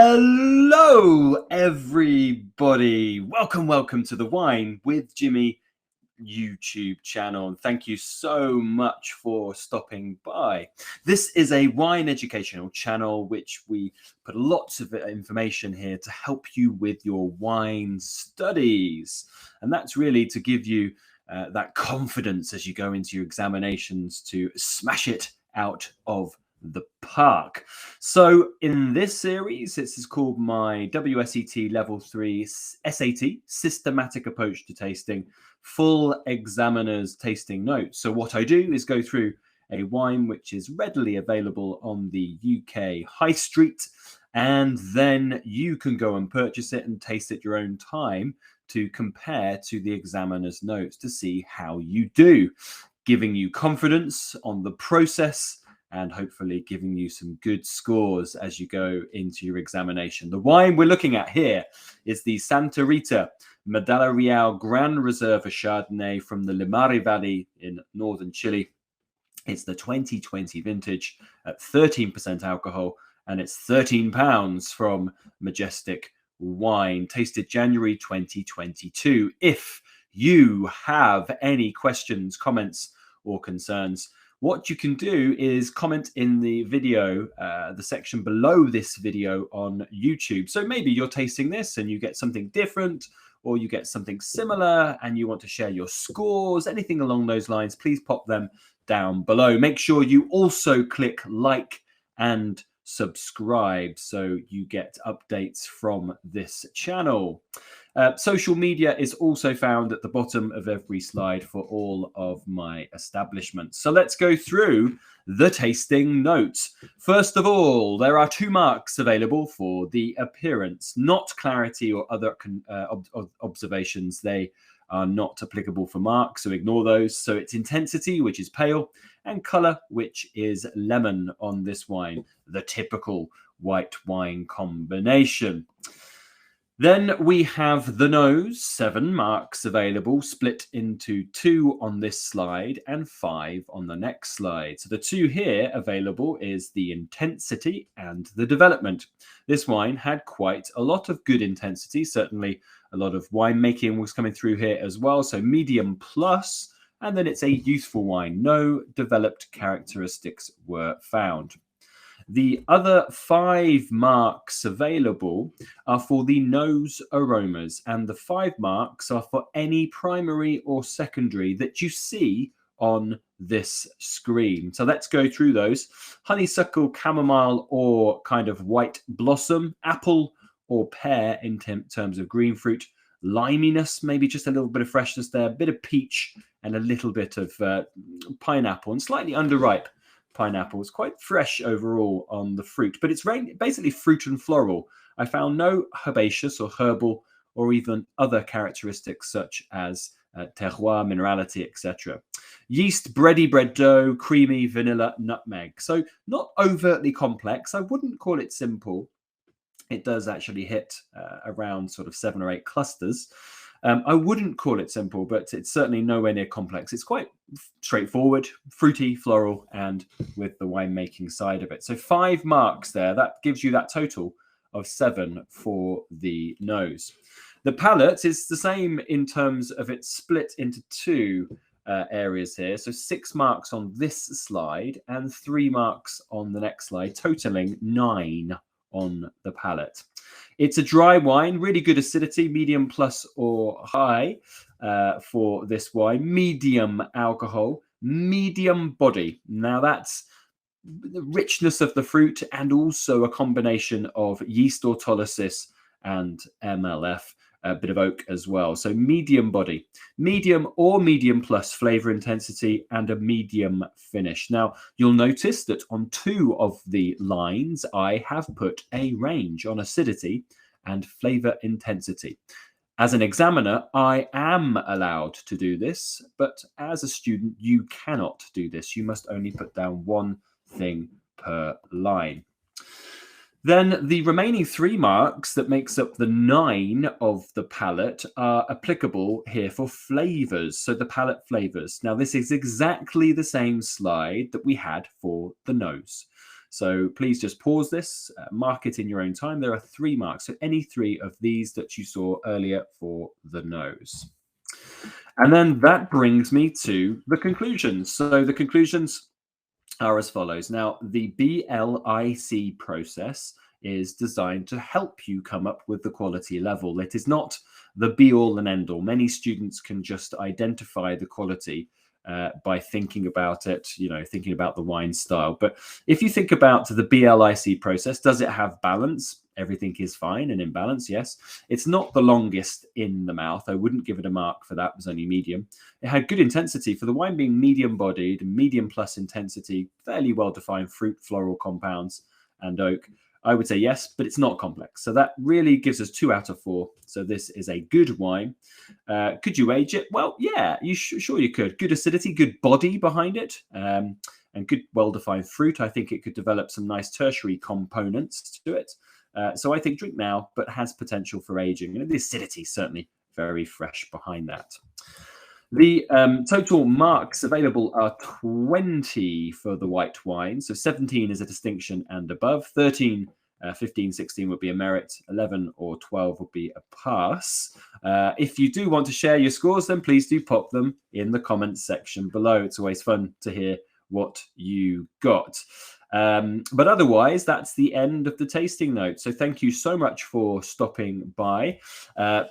Hello, everybody. Welcome to the Wine with Jimmy YouTube channel. And thank you so much for stopping by. This is a wine educational channel, which we put lots of information here to help you with your wine studies. And that's really to give you that confidence as you go into your examinations to smash it out of the park. So in this series, this is called my WSET Level 3 SAT, Systematic Approach to Tasting, Full Examiner's Tasting Notes. So what I do is go through a wine which is readily available on the UK high street, and then you can go and purchase it and taste at your own time to compare to the examiner's notes to see how you do, giving you confidence on the process and hopefully giving you some good scores as you go into your examination. The wine we're looking at here is the Santa Rita Medalla Gran Reserva Chardonnay from the Limari Valley in northern Chile. It's the 2020 vintage at 13% alcohol, and it's £13 from Majestic Wine, tasted January 2022. If you have any questions, comments, or concerns, what you can do is comment in the video, the section below this video on YouTube. So maybe you're tasting this and you get something different, or you get something similar and you want to share your scores, anything along those lines, please pop them down below. Make sure you also click like and subscribe so you get updates from this channel. Social media is also found at the bottom of every slide for all of my establishments. So let's go through the tasting notes. First of all, there are 2 marks available for the appearance, not clarity or other observations. They are not applicable for marks, so ignore those. So it's intensity, which is pale, and color, which is lemon on this wine, the typical white wine combination. Then we have the nose, 7 marks available, split into 2 on this slide and 5 on the next slide. So the 2 here available is the intensity and the development. This wine had quite a lot of good intensity. Certainly a lot of winemaking was coming through here as well. So medium plus, and then it's a youthful wine. No developed characteristics were found. The other 5 marks available are for the nose aromas, and the 5 marks are for any primary or secondary that you see on this screen. So let's go through those. Honeysuckle, chamomile, or kind of white blossom, apple or pear in terms of green fruit, liminess, maybe just a little bit of freshness there, a bit of peach, and a little bit of pineapple, and slightly underripe pineapple. Is quite fresh overall on the fruit, but it's basically fruit and floral. I found no herbaceous or herbal or even other characteristics such as terroir, minerality, etc. Yeast, bready bread dough, creamy, vanilla, nutmeg. So not overtly complex. I wouldn't call it simple. It does actually hit around sort of 7 or 8 clusters. I wouldn't call it simple, but it's certainly nowhere near complex. It's quite straightforward, fruity, floral, and with the winemaking side of it. So 5 marks there. That gives you that total of 7 for the nose. The palate is the same in terms of it's split into 2 areas here. So 6 marks on this slide and 3 marks on the next slide, totaling 9 on the palate. It's a dry wine, really good acidity, medium plus or high for this wine, medium alcohol, medium body. Now that's the richness of the fruit and also a combination of yeast autolysis and MLF, a bit of oak as well. So medium body, medium or medium plus flavor intensity, and a medium finish. Now you'll notice that on 2 of the lines, I have put a range on acidity and flavor intensity. As an examiner, I am allowed to do this, but as a student, you cannot do this. You must only put down 1 thing per line. Then the remaining 3 marks that makes up the 9 of the palate are applicable here for flavors. So the palate flavors. Now this is exactly the same slide that we had for the nose. So please just pause this, mark it in your own time. There are 3 marks, so any 3 of these that you saw earlier for the nose. And then that brings me to the conclusions. So the conclusions are as follows. Now, the BLIC process is designed to help you come up with the quality level. It is not the be-all and end-all. Many students can just identify the quality by thinking about it, thinking about the wine style. But if you think about the BLIC process, does it have balance? Everything is fine and in balance, yes. It's not the longest in the mouth. I wouldn't give it a mark for that. It was only medium. It had good intensity. For the wine being medium-bodied, medium plus intensity, fairly well-defined fruit, floral compounds, and oak, I would say yes, but it's not complex. So that really gives us 2 out of 4. So this is a good wine. Could you age it? Well, yeah, sure you could. Good acidity, good body behind it, and good well-defined fruit. I think it could develop some nice tertiary components to it. So I think drink now, but has potential for aging. And the acidity certainly very fresh behind that. The total marks available are 20 for the white wine. So 17 is a distinction and above. 13, 15, 16 would be a merit. 11 or 12 would be a pass. If you do want to share your scores, then please do pop them in the comments section below. It's always fun to hear what you got. But otherwise, that's the end of the tasting note. So thank you so much for stopping by.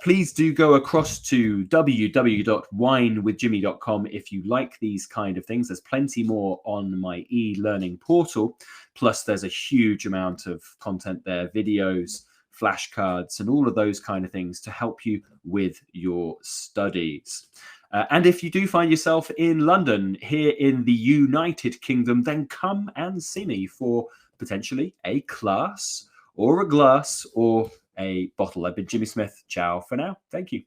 Please do go across to www.winewithjimmy.com if you like these kind of things. There's plenty more on my e-learning portal. Plus, there's a huge amount of content there, videos, flashcards, and all of those kind of things to help you with your studies. And if you do find yourself in London, here in the United Kingdom, then come and see me for potentially a class or a glass or a bottle. I've been Jimmy Smith. Ciao for now. Thank you.